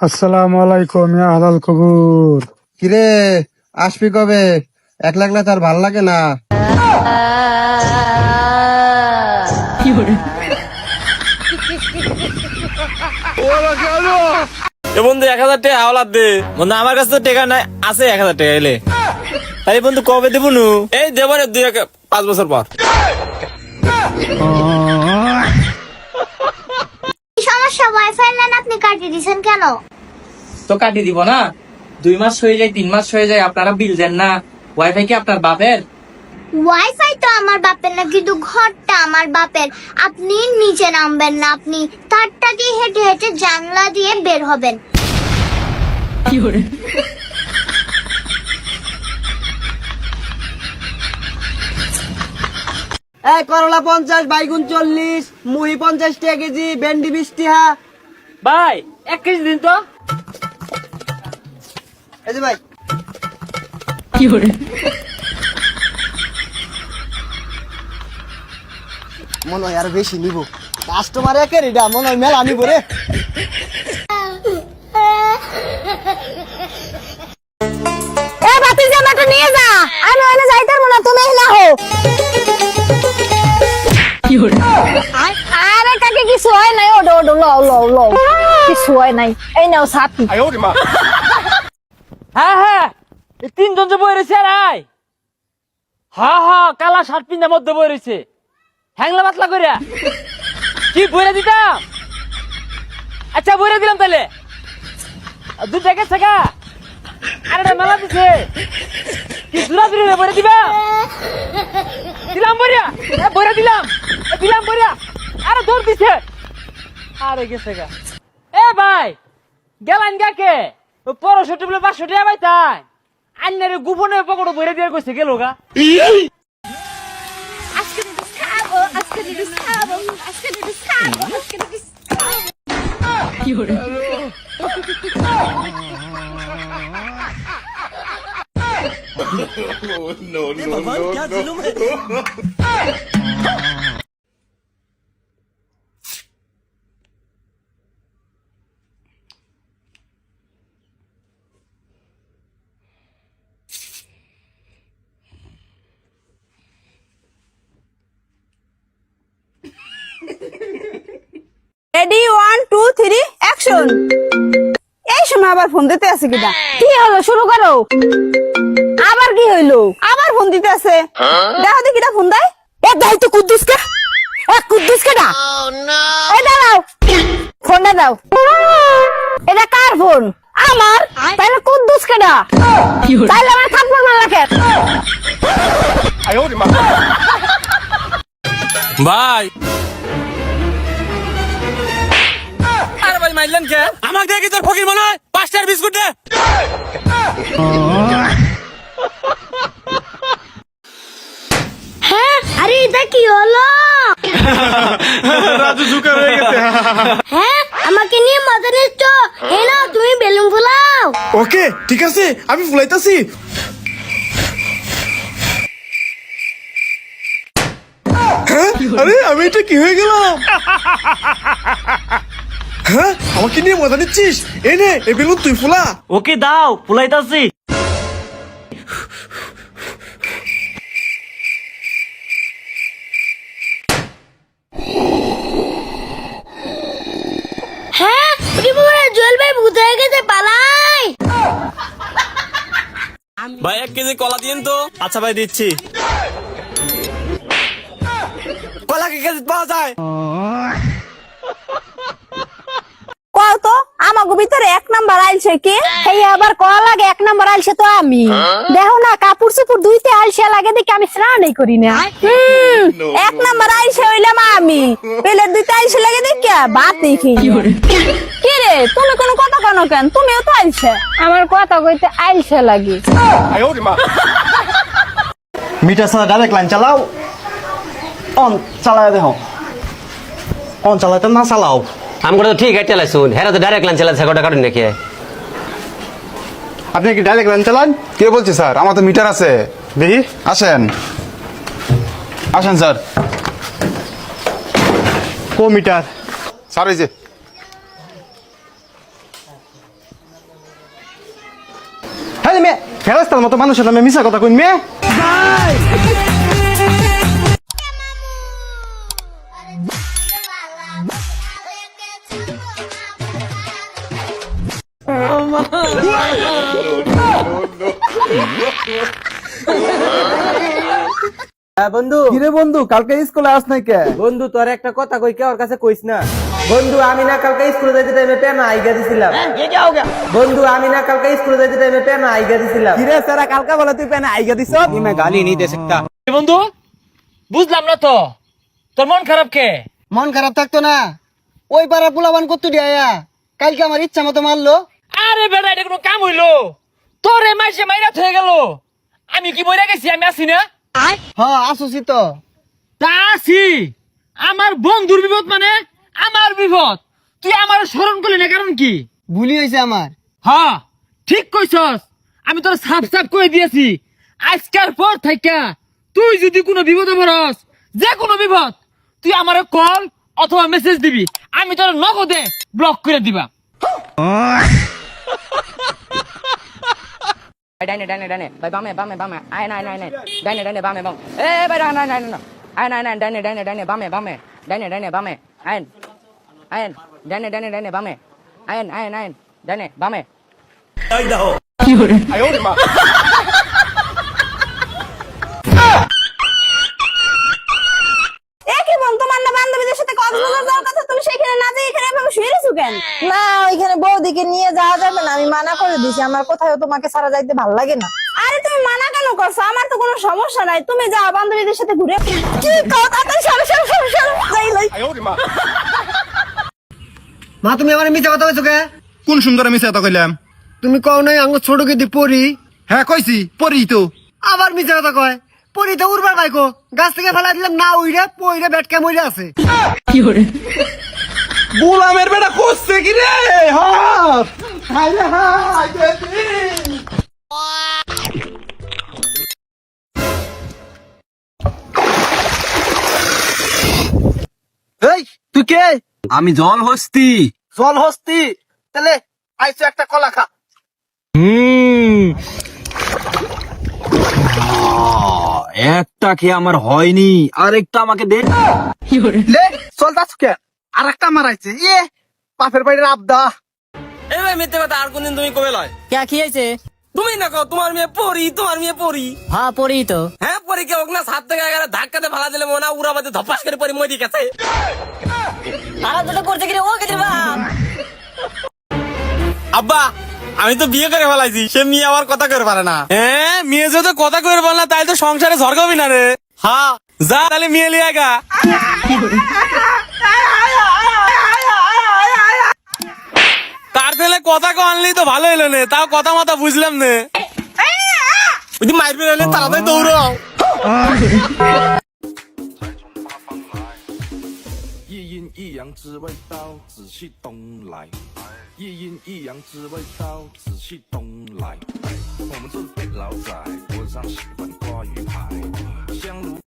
আসসালামু আলাইকুম ইয়া হালাল কবুর। কিরে আসবি কবে? একলা একলা তার ভাল লাগে না। বন্ধু 1000 টাকা হাওলাত দে বন্ধু, আমার কাছে তো টাকা নাই, আছে 1000 টাকা এলে। তাই বন্ধু কবে দেবো নু? এই দেবো রে 5 বছর পর। সমস্যা ওয়াইফাই লাইন আপনি কাটিয়ে দিয়েছেন কেন? তো কাটিয়ে দিব না? 2 মাস হয়ে যায়, 3 মাস হয়ে যায়, আপনারা বিল দেন না। ওয়াইফাই কি আপনার বাপের? ওয়াইফাই তো আমার বাপের না, কিন্তু ঘরটা আমার বাপের। আপনি নিচে নামবেন না, আপনি তারটা দিয়ে হেঁটে হেঁটে জানলা দিয়ে বের হবেন। এই করলা 50, বাইগুন 40, মুহি 50 টাকা কেজি, ভেন্ডি 20 টাকা। ভাই 1 কেজি দিন তো। এই যে ভাই মনে হয় আরো বেশি নিব। কাস্টমার একের এটা মনে হয় মেলা নিব রে। এ বাতির জামাটা নিয়ে যা, আমি ওখানে যাইতে পারবো না, তুমি এলা হো। আরে কাকে কিছু হয় নাই, ওডো ওডো লও লও লও, কিছু হয় নাই। এই নাও ছাতি। হ্যাঁ হ্যাঁ, এই 3 জন যে বই রয়েছে রাই। হ্যাঁ হ্যাঁ, কালা শার্ট পিন্ধার মধ্যে বই রয়েছে, হ্যাংলা পাতলা করিয়া। কি বইরা দিতাম? আচ্ছা বইরা দিলাম তাহলে। 2 টাকা টাকা আরে মেলা দিছে। কি জুরা জুরি বইরা দিবা? দিলাম বইরা, বইরা দিলাম, দিলাম বইরা। আরে দৌড় দিছে, আরে গেছে গা। এ ভাই গেলেন গাকে? 1500 বলে 500 টাকা ভাই তাই আন্নারে গোপনে পকড় বইরা দিয়ে কইছে গেল গা। আজকে নুডলস খাবো, আজকে নুডলস খাবো, আজকে নুডলস খাবো, আজকে নুডলস রেডি 1 2 3 অ্যাকশন। এই সময় আবার ফোন দিতে আছে কিনা? কি হলো, শুরু করো। আবার কি হইলো? আবার ফোন দিতে আছে। দেখো দেখি কিটা ফোন দেয়। এ দাও তো কুদ্দুস কে। এ কুদ্দুস কেডা? এই দাও ফোনটা দাও। এটা কার ফোন? আমার। তাহলে কুদ্দুস কেডা? তাহলে আমার থাপ্পড় মারলা কে? ভাই আরে ভাই মাইলেন কে? আমাকে দেখি তোর ফকির মনে হয় 5 টাকার বিস্কুট দে। হ্যাঁ, আরে এটা কি হলো? রাজু জুকার হয়ে গেছে। হ্যাঁ, আমাকে নিয়ে মজা নিচ্ছ? এই নাও, তুমি বেলুন ফুলাও। ওকে ঠিক আছে, আমি ফুলাইতাছি। হ্যাঁ? আরে আমি এটা কি হয়ে গেলাম? হ্যাঁ আমাকে নিয়ে মজা নিচ্ছিস? এই নে এই বেলুন তুই ফুলা। ওকে দাও, ফুলাইতাছি। হ্যাঁ, ওরে বাবা, জুয়েল ভাই ভূত হয়ে গেছে, পালাই। ভাই 1 কেজি কলা দিন তো। আচ্ছা ভাই দিচ্ছি। কলা কি কেজি পাওয়া যায়? কও তো আমাগো ভিতরে 1 নাম্বার আইলছে কি? এই আবার কল লাগে 1 নাম্বার আইলছে তো আমি। দেখো না কাপড় চোপড় ধুইতে আইলছে লাগে দেখি আমি স্নানই করি না। 1 নাম্বার আইলছে হইলাম আমি। পেলে দুইটা আইলছে লাগে দেখি ভাত দেখি। কি রে তুমি কোনো কথা কেন কেন? তুমিও তো আইলছে। আমার কথা কইতে আইলছে লাগি। মিটার ছাড়া ডাইরেক্ট লাইন চালাও। অন চালায় দেখো। অন চালাইতে না চালাও। আমরা তো ঠিক আছে চালাইছুন, হেরা তো ডাইরেক্ট লাইন চালাচ্ছে গোটা কাটুন নাকি? আপনি কি ডাইরেক্ট লাইন চালান? কে বলছে স্যার? আমার তো মিটার আছে, দেখি। আসেন আসেন স্যার। কো মিটার? স্যার এই যে হ্যাঁ মেয়ে ফেরাস্তার মতো মানুষের নামে মিশা কথা কইন মেয়ে বন্ধু কিরে বন্ধু কালকে স্কুলে আস নাই কে বন্ধু তোর একটা কথা কই কে ওর কাছে কইস না বন্ধু আমি না কালকে স্কুলে যাইতে টাইমে পেনা আইগা দিছিলাম বন্ধু আমি না কালকে স্কুলে যাইতে টাইমে পেনা আইগা দিছিলাম কিরে সারা কালকে বলে তুই পেনে আইগা দিছ मैं गाली नहीं दे सकता এ বন্ধু বুঝলাম না তো তোর মন খারাপ কে মন খারাপ থাকতো না ওই পাড়া পোলাবান কত দিয়া কালকে আমার ইচ্ছা মতো মারলো আরে বেটা এটা কোনো কাম হইলো তোরে মাইসে মাইরা হয়ে গেল আমি কি বইরা গেছি আমি আসি না হ্যাঁ আসুছি তো তা আছি আমার বন্ধুর বিপদ মানে আমার বিপদ তুই আমার স্মরণ করলি না কারণ কি ভুলি হয়েছে আমার হ্যাঁ ঠিক কইছস আমি তোর সাফ সাফ কই দিয়েছি আজকের পর থাইকা তুই যদি কোনো বিপদে পড়স যে কোনো বিপদ তুই আমারে কল অথবা মেসেজ দিবি আমি তোর নগদে ব্লক করে দিবা ডাইনে ডাইনে ডাইনে ভাই বামে বামে বামে আয় নাই নাই নাই ডাইনে ডাইনে বামে বাম এ ভাই নাই নাই নাই আয় নাই নাই ডাইনে ডাইনে ডাইনে বামে বামে ডাইনে ডাইনে বামে আয়ন আয়ন ডাইনে ডাইনে ডাইনে বামে আয়ন আয়ন আয়ন ডাইনে বামে কি বোন তোমার না বান্ধবীদের সাথে কক্সবাজার যাওয়ার কথা তুমি সেখানে না যাই এখানে এভাবে শুয়ে রয়েছো কেন না ওইখানে বৌদিকে নিয়ে যাওয়া যাবে না আমি মানা করে দিছি আমার কোথাও তোমাকে ছাড়া যাইতে ভালো লাগে না আরে তুমি মানা কেন করছো আমার তো কোনো সমস্যা নাই তুমি যাও বান্ধবীদের সাথে ঘুরে কি কথা তাই সর সর সর সর যাই লই মা তুমি আমার মিছা কথা কইছো কে কোন সুন্দর মিশা কথা কইলাম তুমি কও নাই আঙ্গ ছোট কে দি পড়ি হ্যাঁ কইছি পড়ি তো আবার মিছা কথা কয় পড়ি তো উড়বার বাইকো গাছ থেকে ফেলা দিলাম না উইরে পইরে বেটকে মইরে আছে গোলামের বেটা করছে কি রে হাত হাইরে হাই এই তুই কে আমি জল হস্তি জল হস্তি তাহলে আইছো একটা কলা খা একটা খেয়ে আমার হয়নি আরেকটা আমাকে দে লে চল যাচ্ছ কে আর একটা মারাইছে ইয়ে বাপের বাড়ির আবদা এই ভাই মিথ্যে কথা আর কোনদিন তুমি কবে লয় কে কি হইছে তুমি না কও তোমার মেয়ে পড়ি হ্যাঁ পড়ি তো হ্যাঁ পরি কে ওকে না 7 থেকে 11 ধাক্কাতে ফালা দিলে মনে উড়াবাদে ধপাস করে পরি মই দিকেছে আর দুটো করতে গিয়ে ও কেটে বাপ আব্বা আমি তো বিয়ে করে ফেলাইছি সে মেয়ে আবার কথা করে পারে না হ্যাঁ মেয়ে যদি কথা করে বল না তাই তো সংসারে ঝরকাবি না রে হ্যাঁ যা তাহলে মেয়ে লিয়ে গা তার তাহলে কথা কনলি তো ভালো হইলো নে তাও কথা মাথা বুঝলাম নে ওই মারবি হলে তাড়াতাড়ি দৌড়াও 一阴一阳之谓道，紫气东来。一阴一阳之谓道，紫气东来。我们这辈老仔，我上喜欢挂鱼牌，香炉。